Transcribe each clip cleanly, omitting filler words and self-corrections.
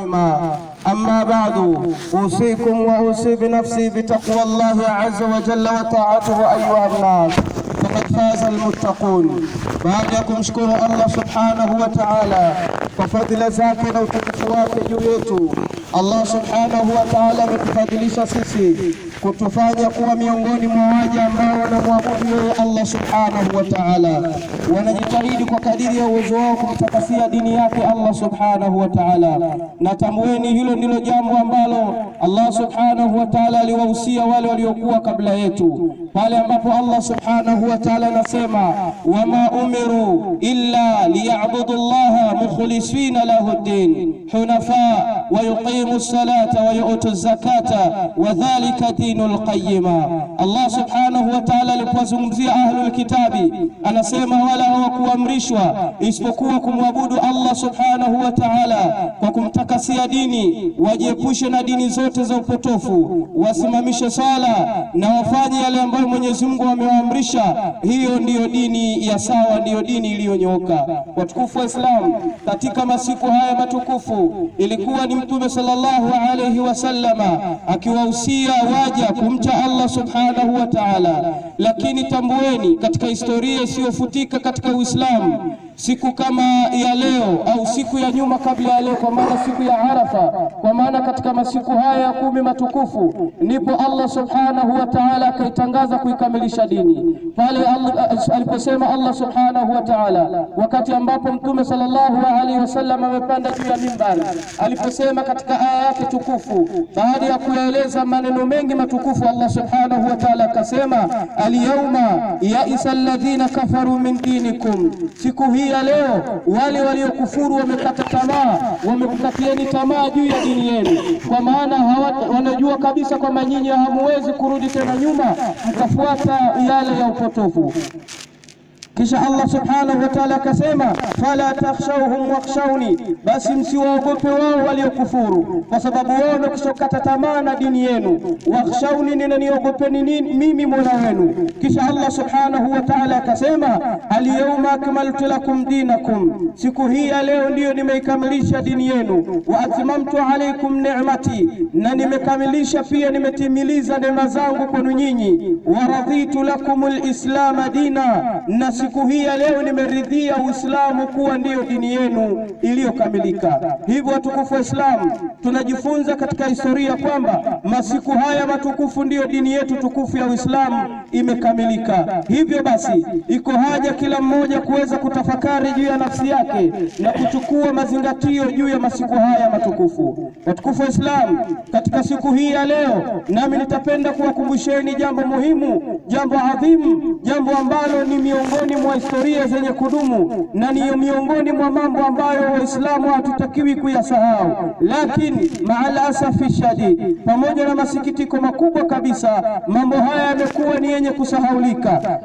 عظيما. أما بعد، أوصيكم وأوصي بنفسي بتقوى الله عز وجل وطاعته أيها الناس، فقد فاز المتقون. بعدكم شكر الله سبحانه وتعالى ففضل zake na utukufu wake juu yetu. Allah subhanahu wa ta'ala ametufadhilisha sisi kutufanya kuwa miongoni mwa waja ambao wanamwabudu yeye Allah subhanahu wa ta'ala, wanajitahidi kwa kadiri ya uwezo wao kumtakasia dini yake Allah subhanahu wa ta'ala. Na tambueni hilo ndilo jambo ambalo Allah subhanahu wa ta'ala aliwahusia wale waliokuwa kabla yetu, pale ambapo Allah subhanahu wa ta'ala anasema wama umiru illa liya'budu Allah mukhlisina lahu ad-din hunafa wa yuqimu as-salata wa yu'tu az-zakata wa dhalika dinul qayyima. Allah subhanahu wa ta'ala alipozungumzia ahlul kitabi anasema wala hawakuamrishwa isipokuwa kumwabudu Allah subhanahu wa ta'ala kwa kumtakasia dini, wajiepushe na dini zote za upotofu, wasimamishe sala na wafanye yale ambayo Mwenyezi Mungu amewaamrisha. Hiyo ndiyo dini ya sawa, ndiyo dini iliyonyooka. Watukufu wa Islam, katika masiku haya matukufu ilikuwa ni Mtume sallallahu alayhi wasallama akiwahusia waja kumcha Allah subhanahu wa ta'ala. Lakini tambueni, katika historia isiyofutika katika Uislamu, siku kama ya leo au siku ya nyuma kabla ya leo, kwa maana siku ya Arafa, kwa maana katika masiku haya ya 10 matukufu ndipo Allah subhanahu wa ta'ala akaitangaza kuikamilisha dini. Pale aliposema Allah subhanahu wa ta'ala, wakati ambapo Mtume sallallahu alaihi wasallam amepanda juu ya mimbar, aliposema katika aya yake tukufu, baada ya kueleza maneno mengi matukufu, Allah subhanahu wa ta'ala akasema al-yawma ya'isa alladhina kafaru min dinikum, siku hii ya leo wale waliokufuru wamekata tamaa, wamekukatieni tamaa juu ya dini yenu, kwa maana wanajua kabisa kwamba nyinyi hamuwezi kurudi tena nyuma mkafuata yale ya upotofu. Kisha Allah subhanahu wa ta'ala akasema fala takhshawhum wakhshawni, basi msiwaogope wao waliokufuru, kwa sababu wao wamekata tamaa na dini yenu. Wakhshawni, niogopeni mimi Mola wenu. Kisha Allah subhanahu wa ta'ala akasema al-yawma akmaltu lakum dinakum, siku hii ya leo ndiyo nimeikamilisha dini yenu. Wa atmamtu alaykum ni'mati, na nimekamilisha pia nimetimiliza neema zangu kwenu nyinyi. Wa raditu lakumul islam dina, na siku hii ya leo nimeridhia Uislamu kuwa ndiyo dini yenu iliyokamilika. Hivyo watukufu wa Islam, tunajifunza katika historia kwamba masiku haya matukufu ndiyo dini yetu tukufu ya Uislamu imekamilika. Hivyo basi iko haja kila mmoja kuweza kutafakari juu ya nafsi yake na kuchukua mazingatio juu ya masiku haya matukufu. Watukufu wa Islam, katika siku hii ya leo nami nitapenda kuwakumbusheni jambo muhimu, jambo adhimu, jambo ambalo ni miongoni mwa historia zenye kudumu na ni miongoni mwa mambo ambayo Waislamu hatutakiwi kuyasahau. Lakini maal asafi shadid, pamoja na masikitiko makubwa kabisa, mambo haya yamekuwa ni yenye kusahaulika.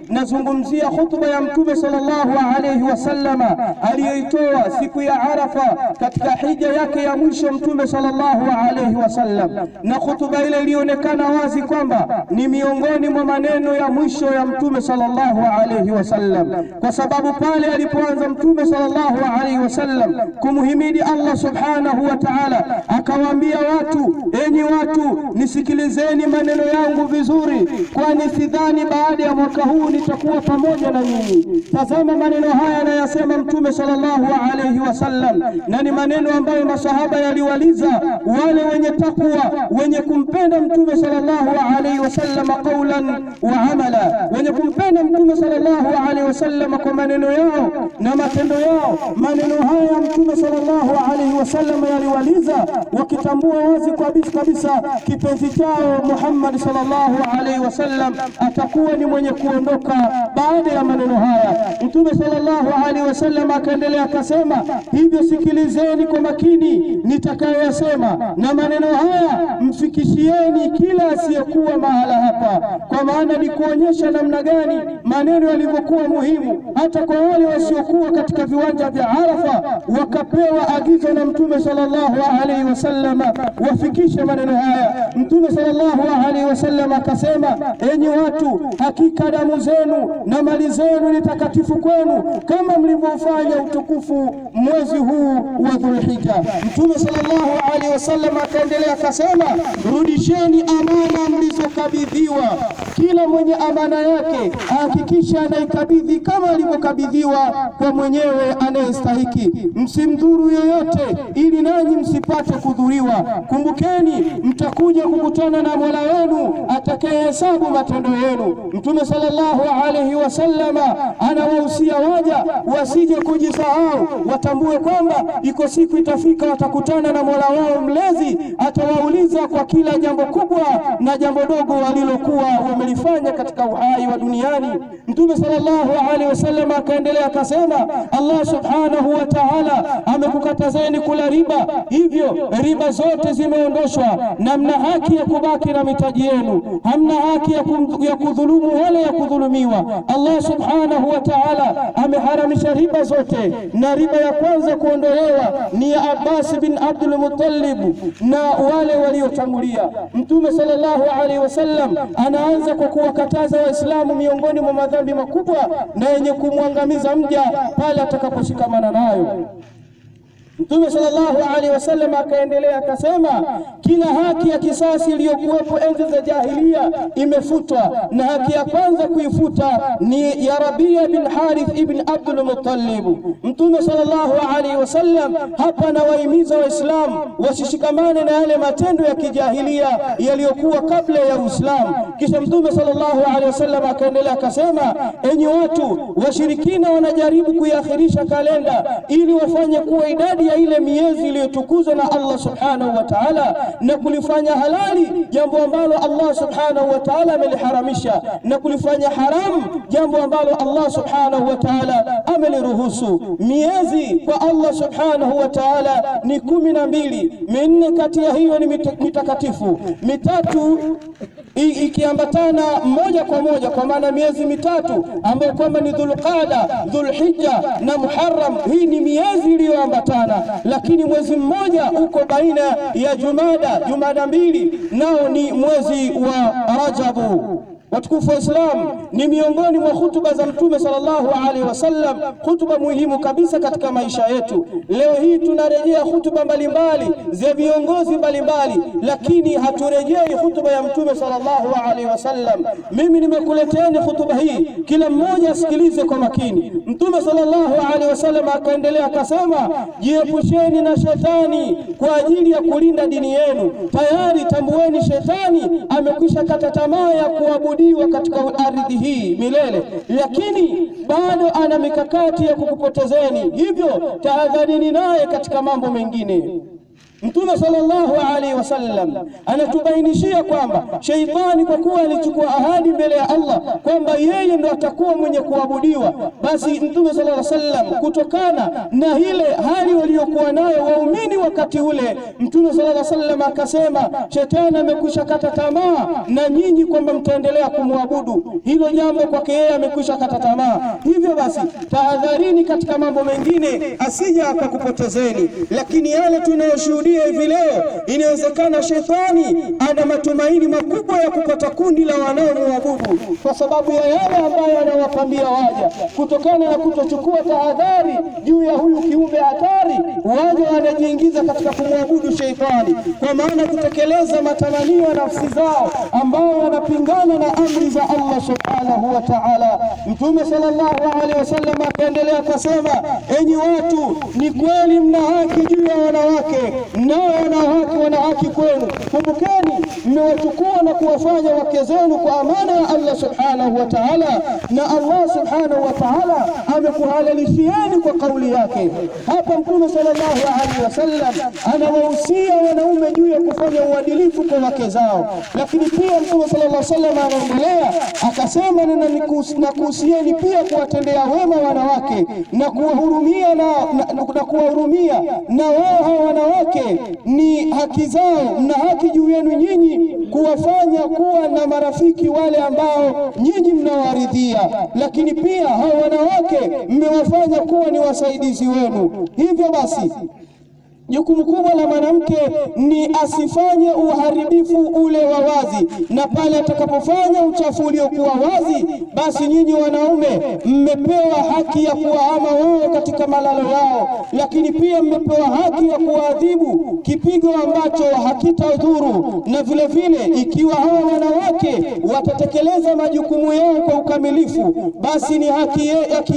Nazungumzia hutuba ya Mtume sallallahu alayhi wasallama aliyoitoa siku ya Arafa katika hija yake ya mwisho Mtume sallallahu alayhi wasallam, na hutuba ile ilionekana wazi kwamba ni miongoni mwa maneno ya mwisho ya Mtume sallallahu alayhi wasallam, kwa sababu pale alipoanza Mtume sallallahu alayhi wasallam kumhimidi Allah subhanahu wa ta'ala, akawaambia watu, enyi watu, nisikilizeni maneno yangu vizuri, kwani sidhani baada ya mwaka huu nitakuwa pamoja na nyinyi. Tazama maneno haya anayasema Mtume sallallahu alayhi wasallam, na ni maneno ambayo masahaba yaliwaliza wale wenye takwa, wenye kumpenda Mtume sallallahu alayhi wasallam qawlan wa amala, wenye kumpenda Mtume sallallahu alayhi wasallam kwa maneno yao na matendo yao. Maneno haya Mtume sallallahu alayhi wasallam yaliwaliza wakitambua wazi kabisa kipenzi chao Muhammad sallallahu alayhi wasallam atakuwa ni mwenye kuondoka baada ya maneno haya. Mtume sallallahu alayhi wasallam akaendelea akasema, hivyo sikilizeni kwa makini nitakayoyasema, na maneno haya mfikishieni kila asiyekuwa mahala hapa, kwa maana ni kuonyesha namna gani maneno ilivyokuwa muhimu hata kwa wale wasiokuwa katika viwanja vya Arafa, wakapewa agizo na Mtume sallallahu alaihi wasallam wafikishe maneno haya. Mtume sallallahu alaihi wasallam akasema, enyi watu, hakika damu zenu na mali zenu ni takatifu kwenu kama mlivyofanya utukufu mwezi huu wa Dhulhijja. Mtume sallallahu alaihi wasallam akaendelea akasema, rudisheni amana mlizokabidhiwa. Kila mwenye amana yake hakikisha anaikabidhi kama alivyokabidhiwa kwa mwenyewe anayestahiki. Msimdhuru yoyote ili nanyi msipate kudhuriwa. Kumbukeni mtakuja kukutana na Mola wenu atakayehesabu matendo yenu. Mtume sallallahu alaihi wasallam anawahusia waja wasije kujisahau, watambue kwamba iko siku itafika watakutana na Mola wao mlezi, atawauliza kwa kila jambo kubwa na jambo dogo walilokuwa wamelifanya katika uhai wa duniani. Mtume sallallahu alaihi wasallam akaendelea akasema, Allah subhanahu wa ta'ala amekukatazeni kula riba, hivyo riba zote zimeondoshwa na mna haki ya kubaki na mitaji yenu, hamna haki ya kudhulumu wala ya kudhulumiwa. Allah subhanahu wa ta'ala ameharamisha riba zote, na riba ya kwanza kuondolewa ni ya Abbas bin Abdul Muttalib na wale waliotangulia. Mtume sallallahu alaihi wasallam anaanza kwa kuwakataza Waislamu miongoni mwa madhambi makubwa na yenye kumwangamiza mja pale atakaposhikamana nayo. Mtume sallallahu alaihi wasallam akaendelea akasema, kila haki ya kisasi iliyokuwepo enzi za jahiliya imefutwa, na haki ya kwanza kuifuta ni ya Rabia bin Harith ibn Abdul Muttalib. Mtume sallallahu alaihi wasallam hapa anawahimiza Waislamu wasishikamane na yale matendo ya kijahiliya yaliyokuwa kabla ya Uislamu. Kisha Mtume sallallahu alaihi wasallam akaendelea akasema, enyi watu, washirikina wanajaribu kuiakhirisha kalenda ili wafanye kuwa idadi ya ile miezi iliyotukuzwa na Allah subhanahu wa ta'ala, na kulifanya halali jambo ambalo Allah subhanahu wa ta'ala ameliharamisha, na kulifanya haramu jambo ambalo Allah subhanahu wa ta'ala ameliruhusu. Miezi kwa Allah subhanahu wa ta'ala ni 12, minne kati ya hiyo ni mitakatifu, mitatu ikiambatana moja kwa moja, kwa maana miezi mitatu ambayo kwamba ni Dhulqaada, Dhulhijja na Muharram. Hii ni miezi iliyoambatana, lakini mwezi mmoja uko baina ya Jumada mbili, nao ni mwezi wa Rajabu. Watukufu wa Islam, ni miongoni mwa hutuba za Mtume sallallahu alaihi wasallam, hutuba muhimu kabisa katika maisha yetu. Leo hii tunarejea hutuba mbalimbali za viongozi mbalimbali, lakini haturejei hutuba ya Mtume sallallahu alaihi wasallam. Mimi nimekuleteni hutuba hii, kila mmoja asikilize kwa makini. Mtume sallallahu alaihi wasallam akaendelea akasema, jiepusheni na shetani kwa ajili ya kulinda dini yenu. Tayari tambueni shetani amekwisha kata tamaa ya kuabudu katika ardhi hii milele, lakini bado ana mikakati ya kukupotezeni, hivyo tahadharini naye katika mambo mengine. Mtume sallallahu alaihi wasallam anatubainishia kwamba sheitani, kwa kuwa alichukua ahadi mbele ya Allah kwamba yeye ndo atakuwa mwenye kuabudiwa, basi Mtume sallallahu alaihi wasallam, kutokana na ile hali waliokuwa nayo waumini wakati ule, Mtume sallallahu alaihi wasallam akasema, shetani amekwisha kata tamaa na nyinyi kwamba mtaendelea kumwabudu. Hilo jambo kwake yeye amekwisha kata tamaa, hivyo basi tahadharini katika mambo mengine asije akakupotezeni. Lakini yale tunayoshuhudia hivi leo, inawezekana shetani ana matumaini makubwa ya kupata kundi la wanaomwabudu kwa sababu ya yale ambayo anawapambia waja. Kutokana na kutochukua tahadhari juu ya huyu kiumbe hatari, waja wanajiingiza katika kumwabudu shetani, kwa maana kutekeleza matamanio ya nafsi zao ambao wanapingana na amri za Allah subhanahu wa ta'ala. Mtume sallallahu alaihi wasallam akaendelea akasema, enyi watu, ni kweli mna haki juu ya wanawake, nao wanawake wana haki kwenu. Kumbukeni, mmewachukua na kuwafanya wake zenu kwa amana ya Allah subhanahu wa ta'ala, na Allah subhanahu wa ta'ala amekuhalalishieni kwa kauli yake. Hapa Mtume sallallahu alaihi wasallam anawahusia wanaume juu ya kufanya uadilifu kwa wake zao, lakini pia Mtume sallallahu alaihi wasallam anaendelea akasema, na kuhusieni pia kuwatendea wema wanawake na kuwahurumia na kuwahurumia na wao wanawake wanawake ni haki zao, mna haki juu yenu nyinyi kuwafanya kuwa na marafiki wale ambao nyinyi mnawaridhia, lakini pia hao wanawake mmewafanya kuwa ni wasaidizi wenu. Hivyo basi jukumu kubwa la mwanamke ni asifanye uharibifu ule wa wazi, na pale atakapofanya uchafu uliokuwa wazi, basi nyinyi wanaume mmepewa haki ya kuwahama wao katika malalo yao, lakini pia mmepewa haki ya kuadhibu kipigo ambacho hakitadhuru. Na vile vile ikiwa hawa wanawake watatekeleza majukumu yao kwa ukamilifu, basi ni haki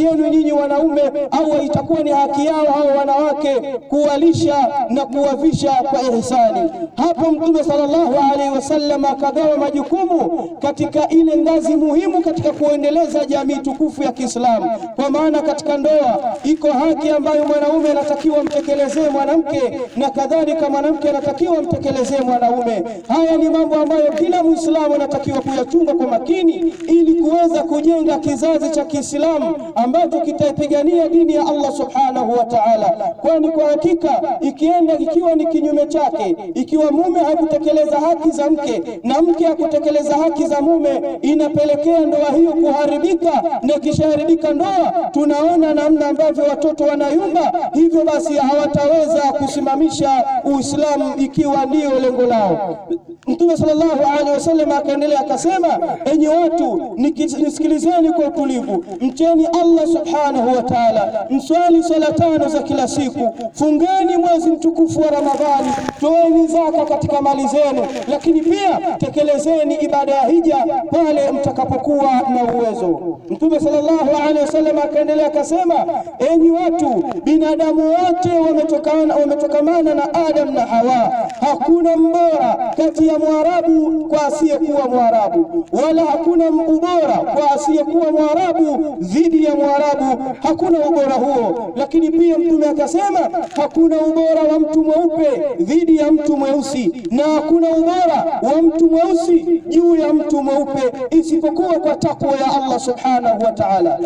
yenu nyinyi wanaume, au itakuwa ni haki yao hao wanawake kuwalisha na kuwavisha kwa ihsani. Hapo Mtume sallallahu alaihi wasallam akagawa majukumu katika ile ngazi muhimu katika kuendeleza jamii tukufu ya Kiislamu. Kwa maana katika ndoa iko haki ambayo mwanaume anatakiwa mtekelezee mwanamke, na kadhalika mwanamke anatakiwa mtekelezee mwanaume. Haya ni mambo ambayo kila Muislamu anatakiwa kuyachunga kwa makini, ili kuweza kujenga kizazi cha Kiislamu ambacho kitapigania dini ya Allah subhanahu wa ta'ala. Kwani kwa hakika ikiwa ni kinyume chake, ikiwa mume hakutekeleza haki za mke na mke hakutekeleza haki za mume, inapelekea ndoa hiyo kuharibika, na kishaharibika ndoa tunaona namna ambavyo watoto wanayumba. Hivyo basi hawataweza kusimamisha Uislamu ikiwa ndio lengo lao. Mtume sallallahu alaihi wasallam akaendelea akasema, enyi watu nisikilizeni kwa utulivu, mcheni Allah subhanahu wa ta'ala, mswali swala 5 za kila siku, fungeni mwezi mtukufu wa Ramadhani, toeni zaka katika mali zenu, lakini pia tekelezeni ibada ya hija pale mtakapokuwa na uwezo. Mtume sallallahu alaihi wasallam akaendelea akasema, enyi watu, binadamu wote wametokamana na Adam na Hawa. Hakuna mbora kati ya Mwarabu kwa asiyekuwa Mwarabu, wala hakuna ubora kwa asiyekuwa Mwarabu dhidi ya Mwarabu, hakuna ubora huo. Lakini pia Mtume akasema, hakuna ubora wa mtu mweupe dhidi ya mtu mweusi, na hakuna ubora wa mtu mweusi juu ya mtu mweupe, isipokuwa kwa takwa ya Allah subhanahu wa ta'ala.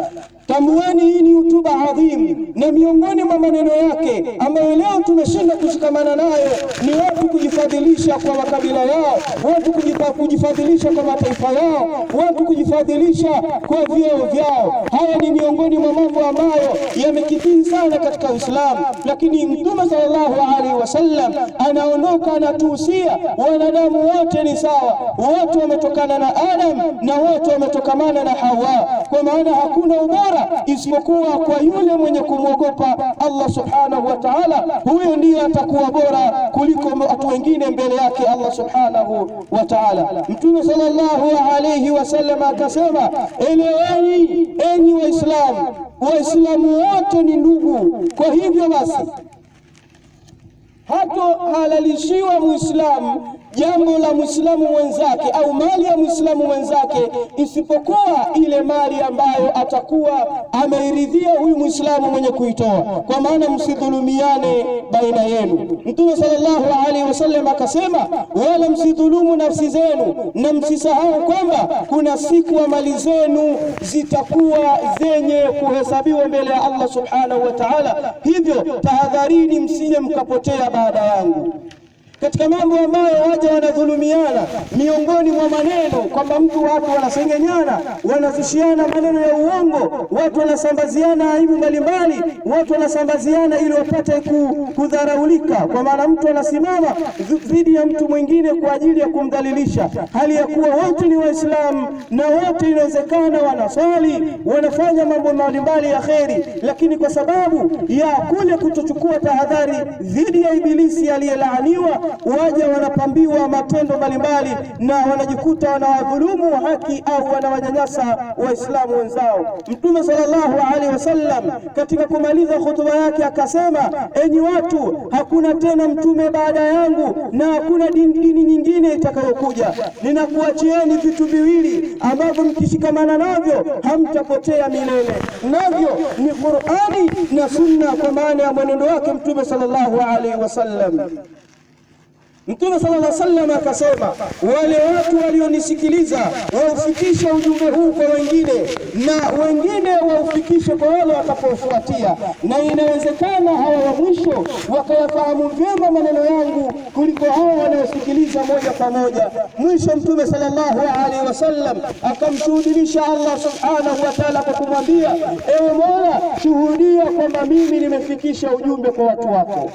Tambueni, hii ni hutuba adhim, na miongoni mwa maneno yake ambayo leo tumeshinda kushikamana nayo ni watu kujifadhilisha kwa makabila yao, watu kujifadhilisha kwa mataifa yao, watu kujifadhilisha kwa vyeo vyao. Haya ni miongoni mwa mambo ambayo yamekithiri sana katika Uislamu, lakini Mtume sallallahu alaihi wasallam anaondoka anatuhusia wanadamu wote ni sawa, wote wametokana na Adam na wote wametokamana na Hawa, kwa maana hakuna ubora isipokuwa kwa yule mwenye kumwogopa Allah subhanahu wa ta'ala. Huyo ndiye atakuwa bora kuliko watu wengine mbele yake Allah subhanahu wa ta'ala. Mtume sallallahu alayhi wasallam akasema, eleweni enyi Waislamu, Waislamu wote ni ndugu. Kwa hivyo basi hatohalalishiwa Muislamu jambo la Muislamu mwenzake au mali ya Muislamu mwenzake, isipokuwa ile mali ambayo atakuwa ameiridhia huyu Muislamu mwenye kuitoa, kwa maana msidhulumiane baina yenu. Mtume sallallahu alaihi wasallam akasema, wala msidhulumu nafsi zenu, na msisahau kwamba kuna siku wa mali zenu zitakuwa zenye kuhesabiwa mbele ya Allah subhanahu wa ta'ala. Hivyo tahadharini, msije mkapotea baada yangu. Katika mambo ambayo waja wanadhulumiana miongoni mwa maneno, kwamba watu wanasengenyana, wanazushiana maneno ya uongo, watu wanasambaziana aibu mbalimbali, watu wanasambaziana ili wapate kudharaulika, kwa maana mtu anasimama dhidi ya mtu mwingine kwa ajili ya kumdhalilisha, hali ya kuwa wote ni Waislamu na wote inawezekana wanaswali, wanafanya mambo mbalimbali ya kheri, lakini kwa sababu ya kule kutochukua tahadhari dhidi ya ibilisi aliyelaaniwa, waja wanapambiwa matendo mbalimbali na wanajikuta wanawadhulumu haki au wanawanyanyasa Waislamu wenzao. Mtume sallallahu alaihi wasallam katika kumaliza hutuba yake akasema, enyi watu, hakuna tena mtume baada yangu na hakuna dini nyingine itakayokuja. Ninakuachieni vitu viwili ambavyo mkishikamana navyo hamtapotea milele, navyo ni Qur'ani na Sunna, kwa maana ya mwenendo wake Mtume sallallahu alaihi wasallam. Mtume sallallahu alaihi wasallam akasema, wale watu walionisikiliza waufikishe ujumbe huu kwa wengine, na wengine waufikishe kwa wale watakaofuatia, na inawezekana hawa wa mwisho wakayafahamu vyema maneno yangu kuliko hao wanaosikiliza moja kwa moja. Mwisho Mtume sallallahu alaihi wasallam akamshuhudilisha Allah subhanahu wa ta'ala kwa kumwambia, ewe Mola, shuhudia kwamba mimi nimefikisha ujumbe kwa watu wako.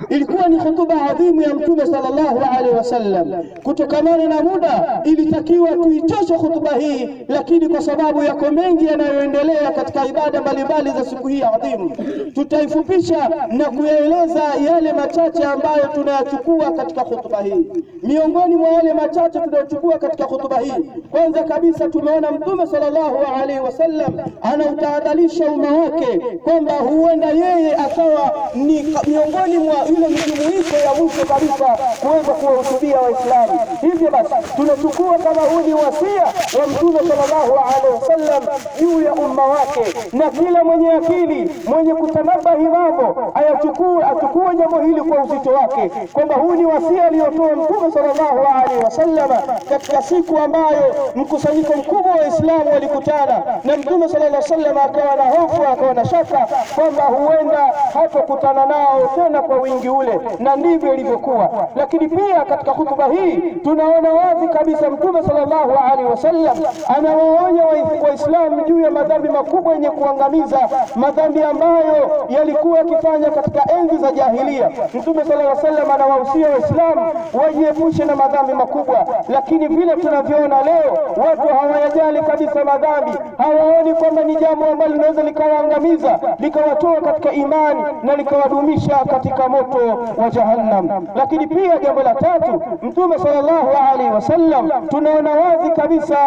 Ilikuwa ni hutuba adhimu ya Mtume sallallahu alaihi wasallam. Kutokamana na muda ilitakiwa tuitoshe hutuba hii, lakini kwa sababu yako mengi yanayoendelea katika ibada mbalimbali za siku hii adhimu, tutaifupisha na kuyaeleza yale machache ambayo tunayachukua katika hutuba hii. Miongoni mwa yale machache tunayochukua katika hutuba hii, kwanza kabisa tumeona Mtume sallallahu alaihi wasallam anautahadharisha umma wake kwamba huenda yeye akawa ni miongoni mwa ile mijumuiko ya mwisho kabisa kuweza kuwahutubia Waislamu. Hivyo basi tunachukua kama huu ni wasia wa Mtume sallallahu alaihi wasallam juu ya umma wake, na kila mwenye akili, mwenye kutanabahi mambo achukue jambo hili kwa uzito wake, kwamba huu ni wasia aliyotoa Mtume sallallahu alaihi wasallam katika siku ambayo mkusanyiko mkubwa wa Waislamu walikutana, na Mtume sallallahu alaihi wasallam akawa na hofu, akawa na shaka kwamba huenda hatokutana nao tena kwa wingi ule, na ndivyo ilivyokuwa. Lakini pia katika hutuba hii tunaona wazi kabisa Mtume sallallahu alaihi wasallam anawaonya Waislamu juu ya madhambi makubwa yenye kuangamiza, madhambi ambayo yalikuwa yakifanya katika enzi za jahilia. Mtume sallallahu alaihi wasallam anawahusia Waislamu wajiepushe na madhambi makubwa, lakini vile tunavyoona leo watu hawayajali kabisa madhambi, hawaoni kwamba ni jambo ambalo linaweza likawaangamiza, likawatoa katika imani na likawadumisha katika moto wa Jahannam. Lakini pia jambo la tatu, Mtume sallallahu alaihi wasallam tunaona wazi kabisa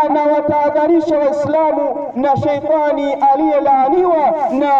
anawatahadharisha Waislamu na sheitani aliyelaaniwa na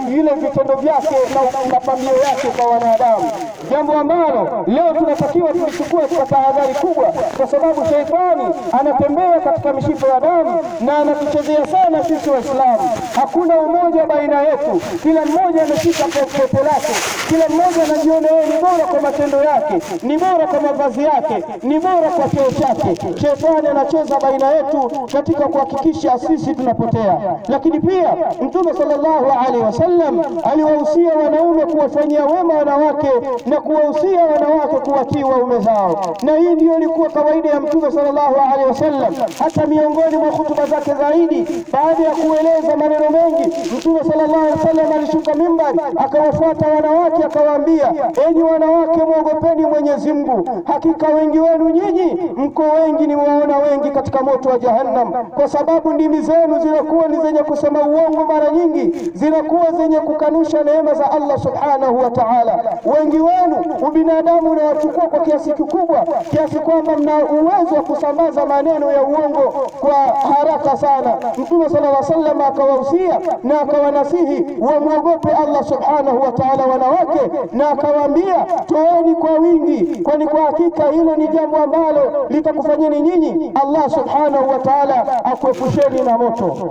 vile vitendo vyake na mapambio yake kwa wanadamu, jambo ambalo leo tunatakiwa tulichukue kwa tahadhari kubwa, kwa sababu sheitani anatembea katika mishipa ya damu na anatuchezea sana sisi Waislamu. Hakuna umoja baina yetu, kila mmoja ameshika pote lake, kila mmoja anajiona yeye ni bora kwa matendo yake, ni bora kwa mavazi yake, ni bora kwa cheo chake. Shetani anacheza baina yetu katika kuhakikisha sisi tunapotea. Lakini pia Mtume sallallahu alaihi wasallam aliwahusia wanaume kuwafanyia wema wanawake na kuwahusia wanawake kuwatii waume zao, na hii ndio ilikuwa kawaida ya Mtume sallallahu alaihi wasallam. Hata miongoni mwa hutuba zake zaidi, baada ya kueleza maneno mengi, Mtume sallallahu alaihi wasallam alishuka mimbari akawafuata wanawake akawaambia, enyi wanawake, muogopeni Mwenyezi Mungu, hakika wengi wenu nyinyi mko wengi ni waona wengi katika moto wa Jahannam, kwa sababu ndimi zenu zinakuwa ni zenye kusema uongo, mara nyingi zinakuwa zenye kukanusha neema za Allah subhanahu wa ta'ala. Wengi wenu ubinadamu unawachukua kwa kiasi kikubwa, kiasi kwamba mna uwezo wa kusambaza maneno ya uongo kwa haraka sana. Mtume sallallahu alaihi wasallam akawahusia na akawanasihi wamwogope Allah subhanahu wa ta'ala wanawake, na akawaambia toeni kwa wingi, kwani kwa hakika hilo ni jambo ambalo litakufanyeni nyinyi Allah subhanahu wa ta'ala akuepusheni na moto.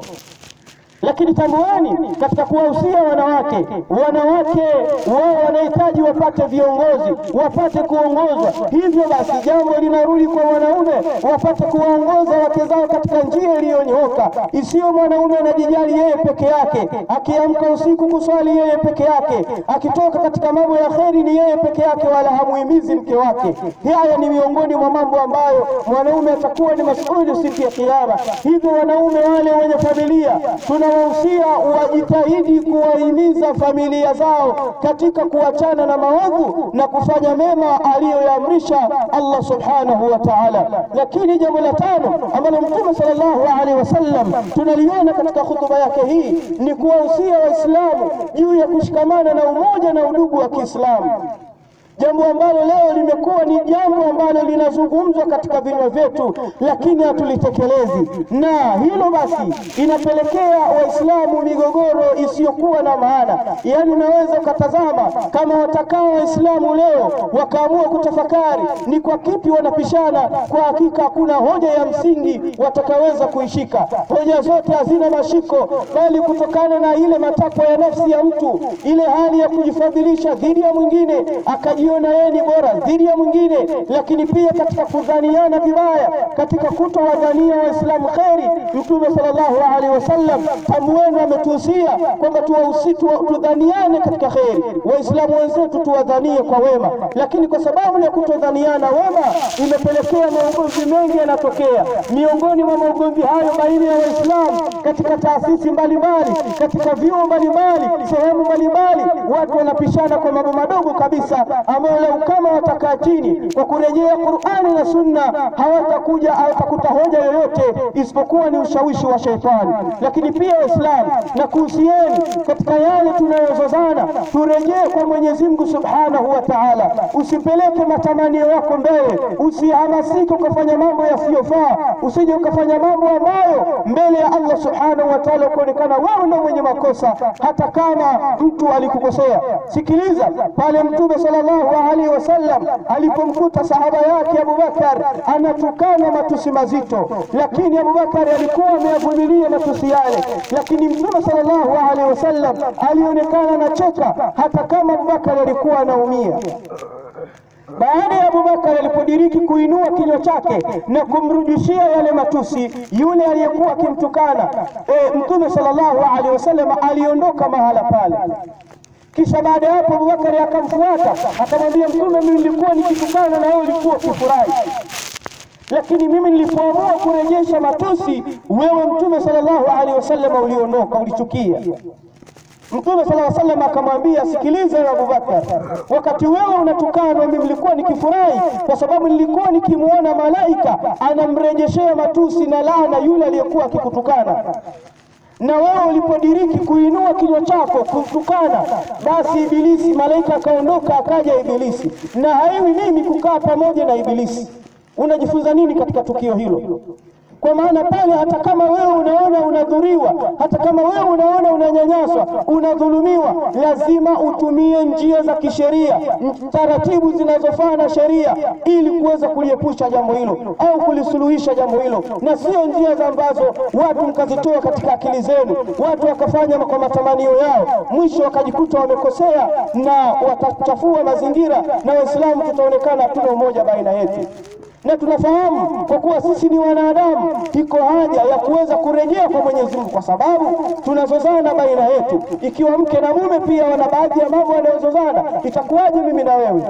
Lakini tambueni katika kuwahusia wanawake wao wanahitaji wapate viongozi, wapate kuongozwa. Hivyo basi jambo linarudi kwa wanaume wapate kuwaongoza wake zao katika njia iliyonyooka, isiyo mwanaume anajijali yeye peke yake, akiamka usiku kuswali yeye peke yake, akitoka katika mambo ya kheri ni yeye peke yake, wala hamuhimizi mke wake. Haya ni miongoni mwa mambo ambayo mwanaume atakuwa ni masuuli siku ya Kiyama. Hivyo wanaume wale wenye familia tunawahusia wajitahidi kuwahimiza familia zao katika kuachana na maovu na kufanya mema aliyoyaamrisha Allah subhanahu wa ta'ala. Lakini jambo la tano ambalo Mtume sallallahu alaihi wasallam tunaliona katika hutuba yake hii ni kuwahusia Waislamu juu ya kushikamana na umoja na udugu wa Kiislamu, jambo ambalo leo limekuwa ni jambo ambalo linazungumzwa katika vinywa vyetu, lakini hatulitekelezi, na hilo basi inapelekea Waislamu migogoro isiyokuwa na maana. Yaani unaweza ukatazama kama watakao Waislamu leo wakaamua kutafakari ni kwa kipi wanapishana, kwa hakika hakuna hoja ya msingi watakaweza kuishika. Hoja zote hazina mashiko, bali kutokana na ile matakwa ya nafsi ya mtu, ile hali ya kujifadhilisha dhidi ya mwingine, anajiona yeye ni bora dhidi ya mwingine, lakini pia katika kudhaniana vibaya, katika kutowadhania Waislamu kheri. Mtume sallallahu alaihi wasallam tamwenu ametuhusia kwamba tudhaniane katika kheri, Waislamu wenzetu tuwadhanie kwa wema, lakini kwa sababu ya kutodhaniana wema imepelekea maugomvi mengi yanatokea. Miongoni mwa maugomvi hayo baina ya Waislamu katika taasisi mbalimbali, katika vyuo mbalimbali, sehemu mbalimbali, watu wanapishana kwa mambo madogo kabisa, ambayo lau kama watakaa chini kwa kurejea Qur'ani na Sunna hawatakuta hoja yoyote isipokuwa ni ushawishi wa shetani. Lakini pia Waislamu, na kuhusieni katika yale tunayozozana, turejee kwa Mwenyezi Mungu Subhanahu wa Ta'ala. Usipeleke matamanio yako mbele, usihamasike ukafanya mambo yasiyofaa, usije ukafanya mambo ambayo mbele ya Allah Subhanahu wa Ta'ala kuonekana wewe ndio mwenye makosa, hata kama mtu alikukosea. Sikiliza, pale Mtume sallallahu alaihi wasallam alipomkuta sahaba yake Abu Bakar anatukana matusi mazito, lakini Abu Bakar alikuwa ameyavumilia matusi yale, lakini Mtume sallallahu alaihi wasallam alionekana anacheka hata kama Abu Bakar alikuwa anaumia. Baada ya Abu Bakar alipodiriki kuinua kinywa chake na kumrudishia yale matusi yule aliyekuwa akimtukana, Mtume sallallahu alaihi wasallam aliondoka mahala pale. Kisha baada ya hapo Abu Bakar akamfuata akamwambia Mtume, mimi nilikuwa nikitukana na wewe ulikuwa ukifurahi, lakini mimi nilipoamua kurejesha matusi, wewe Mtume sallallahu alaihi wasallam uliondoka, ulichukia. Mtume sallallahu alaihi wasallam akamwambia, sikiliza Abu Bakar, wakati wewe unatukana mimi nilikuwa nikifurahi, kwa sababu nilikuwa nikimuona malaika anamrejeshea matusi na laana yule aliyekuwa akikutukana. Na wewe ulipodiriki kuinua kinywa chako kutukana, basi Ibilisi, malaika akaondoka, akaja Ibilisi, na haiwi mimi kukaa pamoja na Ibilisi. Unajifunza nini katika tukio hilo? Kwa maana pale hata kama wewe unaona unadhuriwa, hata kama wewe unaona unanyanyaswa, unadhulumiwa, lazima utumie njia za kisheria, taratibu zinazofaa na sheria, ili kuweza kuliepusha jambo hilo au kulisuluhisha jambo hilo, na sio njia ambazo watu mkazitoa katika akili zenu, watu wakafanya kwa matamanio yao, mwisho wakajikuta wamekosea na watachafua mazingira, na Waislamu tutaonekana hatuna umoja baina yetu. Na tunafahamu kwa kuwa sisi ni wanadamu, iko haja ya kuweza kurejea kwa Mwenyezi Mungu, kwa sababu tunazozana baina yetu. Ikiwa mke na mume pia wana baadhi ya mambo wanayozozana, itakuwaje mimi na wewe?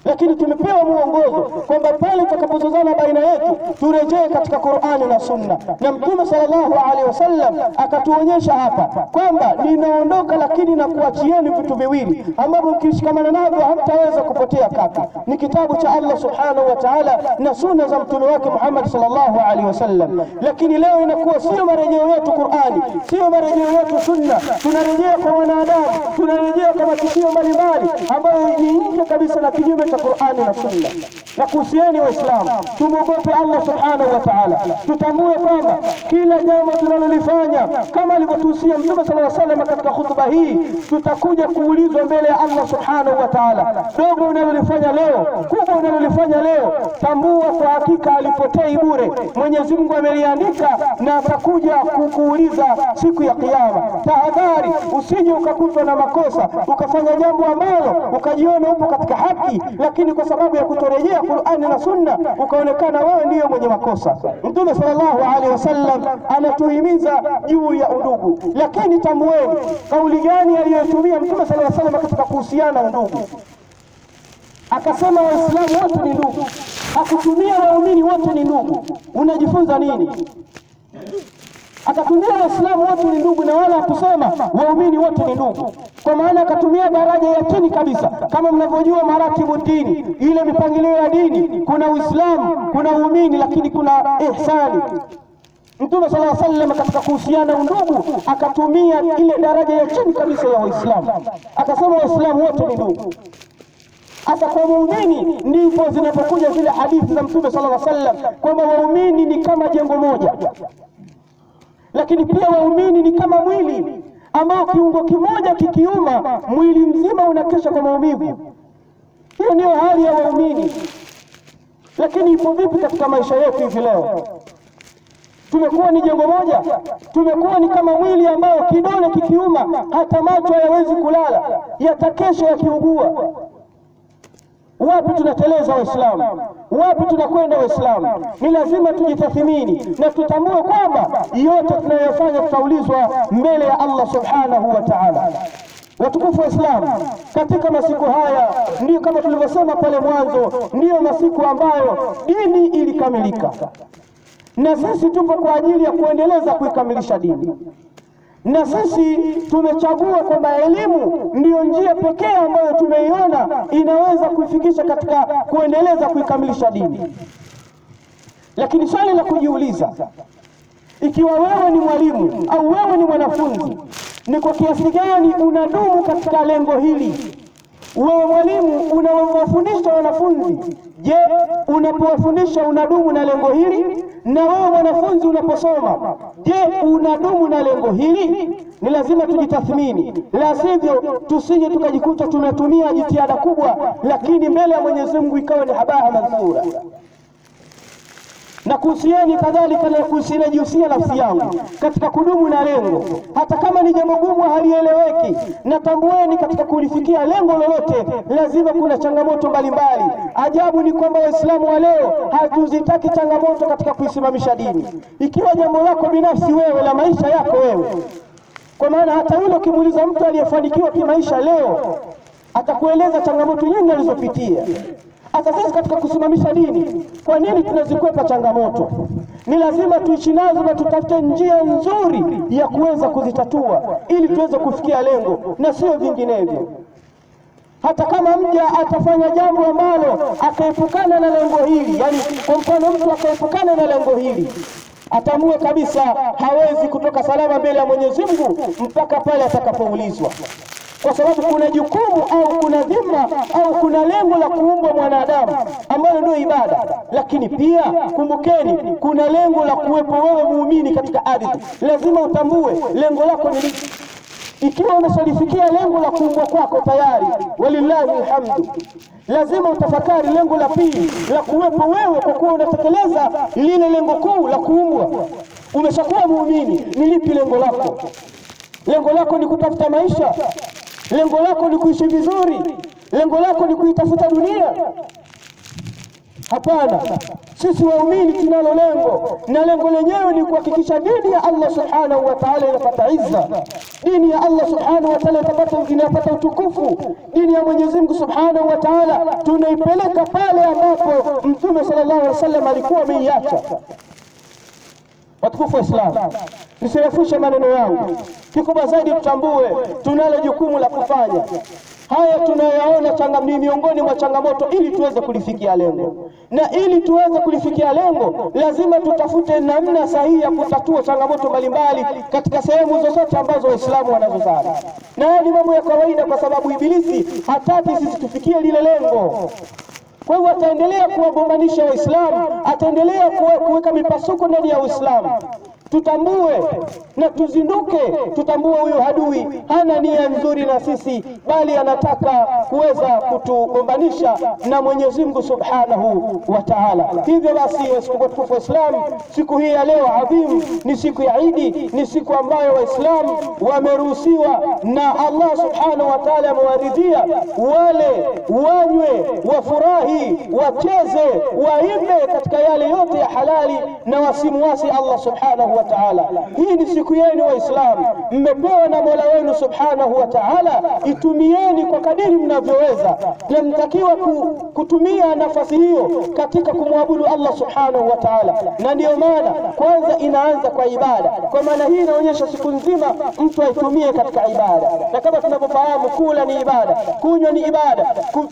Lakini tumepewa muongozo kwamba pale tutakapozozana baina yetu turejee katika Qur'ani na Sunna, na Mtume sallallahu alaihi wasallam akatuonyesha hapa kwamba ninaondoka, lakini nakuachieni vitu viwili ambavyo mkishikamana navyo hamtaweza kupotea katu. Ni kitabu cha Allah Subhanahu wa Ta'ala na sunna za mtume wake Muhammad sallallahu alaihi wasallam. Lakini leo inakuwa sio marejeo yetu Qur'ani, sio marejeo yetu Sunna, tunarejea kwa wanadamu, tunarejea kwa matukio mbalimbali ambayo ni nje kabisa na kinyume cha Qur'ani na Sunna. Na kuhusiani Waislamu, tumuogope Allah Subhanahu wa Ta'ala, tutambue kwamba kila jambo tunalolifanya kama alivyotuhusia Mtume sallallahu alaihi wasallam katika hutuba hii, tutakuja kuulizwa mbele ya Allah Subhanahu wa Ta'ala. Dogo unalolifanya leo, kubwa unalolifanya leo, tambua kwa hakika alipotei bure. Mwenyezi Mungu ameliandika na atakuja kukuuliza siku ya Kiyama. Tahadhari usije ukakutwa na makosa ukafanya jambo ambalo ukajiona upo katika haki, lakini kwa sababu ya kutorejea Qur'ani na Sunna ukaonekana wewe ndiyo mwenye makosa. Mtume sallallahu alaihi wasallam anatuhimiza juu ya undugu, lakini tambueni kauli gani aliyotumia Mtume sallallahu alaihi wasallam katika kuhusiana undugu. Akasema Waislamu wote ni ndugu, hakutumia waumini wote ni ndugu. Unajifunza nini? Akatumia Waislamu wote ni ndugu, na wala hakusema waumini wote ni ndugu, kwa maana akatumia daraja ya chini kabisa. Kama mnavyojua maratibu dini, ile mipangilio ya dini, kuna Uislamu, kuna uumini, lakini kuna ihsani. Mtume sallallahu alaihi wasallam katika kuhusiana undugu akatumia ile daraja ya chini kabisa ya Waislamu, akasema Waislamu wote ni ndugu. Hasa kwa muumini ndipo zinapokuja zile hadithi za Mtume sallallahu alaihi wasallam kwamba waumini ni kama jengo moja, lakini pia waumini ni kama mwili ambao kiungo kimoja kikiuma mwili mzima unakesha kwa maumivu. Hiyo ndio hali ya waumini. Lakini ipo vipi katika maisha yetu hivi leo? Tumekuwa ni jengo moja, tumekuwa ni kama mwili ambao kidole kikiuma hata macho hayawezi kulala, yatakesha yakiugua. Wapi tunateleza Waislamu? Wapi tunakwenda Waislamu? Ni lazima tujitathmini na tutambue kwamba yote tunayofanya tutaulizwa mbele ya Allah subhanahu wa ta'ala. Watukufu wa Islam, katika masiku haya ndio kama tulivyosema pale mwanzo, ndiyo masiku ambayo dini ilikamilika, na sisi tupo kwa ajili ya kuendeleza kuikamilisha dini, na sisi tumechagua kwamba elimu ndiyo njia pekee ambayo tumeiona inaweza kuifikisha katika kuendeleza kuikamilisha dini. Lakini swali la kujiuliza, ikiwa wewe ni mwalimu au wewe ni mwanafunzi, ni kwa kiasi gani unadumu katika lengo hili? Wewe mwalimu unawafundisha wanafunzi, je, unapowafundisha unadumu na lengo hili? Na wewe mwanafunzi unaposoma, je, unadumu na lengo hili? Ni lazima tujitathmini, la sivyo tusije tukajikuta tumetumia jitihada kubwa, lakini mbele ya Mwenyezi Mungu ikawa ni habaha mansura. Na kuhusieni kadhalika na kuhusianajihusia nafsi yangu katika kudumu na lengo, hata kama ni jambo gumu halieleweki, na tambueni katika kulifikia lengo lolote lazima kuna changamoto mbalimbali. Ajabu ni kwamba Waislamu wa leo hatuzitaki changamoto katika kuisimamisha dini. Ikiwa jambo lako binafsi wewe la maisha yako wewe, kwa maana hata yule ukimuuliza mtu aliyefanikiwa kimaisha leo atakueleza changamoto nyingi alizopitia. Hata sisi katika kusimamisha dini, kwa nini tunazikwepa changamoto? Ni lazima tuishi nazo na tutafute njia nzuri ya kuweza kuzitatua ili tuweze kufikia lengo na sio vinginevyo. Hata kama mja atafanya jambo ambalo akaepukana na lengo hili, yani kwa mfano mtu akaepukana na lengo hili, atambue kabisa hawezi kutoka salama mbele ya Mwenyezi Mungu mpaka pale atakapoulizwa. Kwa sababu kuna jukumu au kuna dhima au kuna lengo la kuumbwa mwanadamu ambalo ndio ibada, lakini pia kumbukeni kuna lengo la kuwepo wewe muumini katika ardhi. Lazima utambue lengo lako ni lipi. Ikiwa umeshalifikia lengo la kuumbwa kwako tayari, walillahi alhamdu, lazima utafakari lengo la pili la kuwepo wewe, kwa kuwa unatekeleza lile lengo kuu la kuumbwa. Umeshakuwa muumini, ni lipi lengo lako? Lengo lako ni kutafuta maisha? Lengo lako ni kuishi vizuri? Lengo lako ni kuitafuta dunia? Hapana, sisi waumini tunalo lengo, na lengo lenyewe ni kuhakikisha dini ya Allah subhanahu wa ta'ala inapata izza, dini ya Allah subhanahu wa ta'ala inapata utukufu, dini ya Mwenyezi Mungu subhanahu wa ta'ala tunaipeleka pale ambapo Mtume sallallahu alaihi wasallam alikuwa ameiacha. Watukufu wa Islam, nisirefushe maneno yangu. Kikubwa zaidi tutambue tunalo jukumu la kufanya haya tunayoyaona ni miongoni mwa changamoto ili tuweze kulifikia lengo. Na ili tuweze kulifikia lengo lazima tutafute namna sahihi ya kutatua changamoto mbalimbali katika sehemu zozote ambazo Waislamu wanazozana. Na ni mambo ya kawaida, kwa sababu Ibilisi hataki sisi tufikie lile lengo. Kwa hiyo ataendelea kuwagombanisha Waislamu, ataendelea kuweka mipasuko ndani ya Uislamu. Tutambue na tuzinduke, tutambue huyo adui hana nia nzuri na sisi, bali anataka kuweza kutugombanisha na Mwenyezi Mungu Subhanahu wa Ta'ala. Hivyo basi, watukufu wa Islam, siku hii ya leo adhimu ni siku ya Idi, ni siku ambayo Waislamu wameruhusiwa na Allah Subhanahu wa Ta'ala amewaridhia wale wanywe, wafurahi, wacheze, waimbe katika yale yote ya halali na wasimuasi Allah Subhanahu wa Ta'ala. Hii ni siku yenu Waislamu, mmepewa na Mola wenu Subhanahu wa Ta'ala, itumieni kwa kadiri mnavyoweza, na mtakiwa kutumia nafasi hiyo katika kumwabudu Allah Subhanahu wa Ta'ala. Na ndiyo maana kwanza inaanza kwa ibada, kwa maana hii inaonyesha siku nzima mtu aitumie katika ibada. Na kama tunavyofahamu, kula ni ibada, kunywa ni ibada,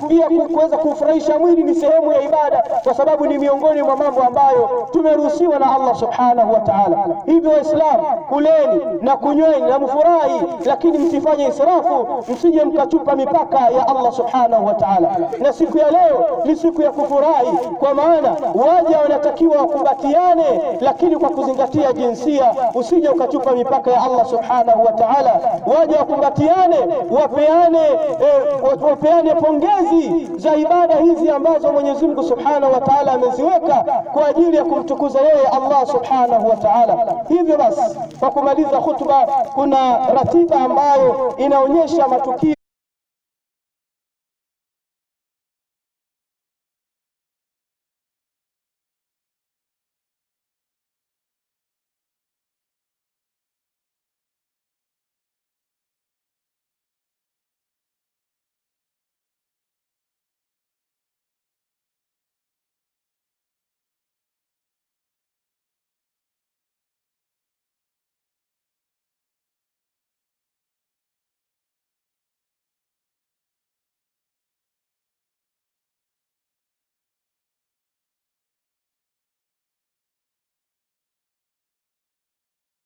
pia kuweza kufurahisha mwili ni sehemu ya ibada, kwa sababu ni miongoni mwa mambo ambayo tumeruhusiwa na Allah Subhanahu wa Ta'ala. Hivyo Waislamu, kuleni na kunyweni na mfurahi, lakini msifanye israfu, msije mkachupa mipaka ya Allah Subhanahu wa Ta'ala. Na siku ya leo ni siku ya kufurahi, kwa maana waja wanatakiwa wakumbatiane, lakini kwa kuzingatia jinsia. Usije ukachupa mipaka ya Allah Subhanahu wa Ta'ala. Waja wakumbatiane, wapeane pongezi za ibada hizi ambazo Mwenyezi Mungu Subhanahu wa Ta'ala ameziweka kwa ajili ya kumtukuza yeye Allah Subhanahu wa Ta'ala. Hivyo basi, kwa kumaliza khutba, kuna ratiba ambayo inaonyesha matukio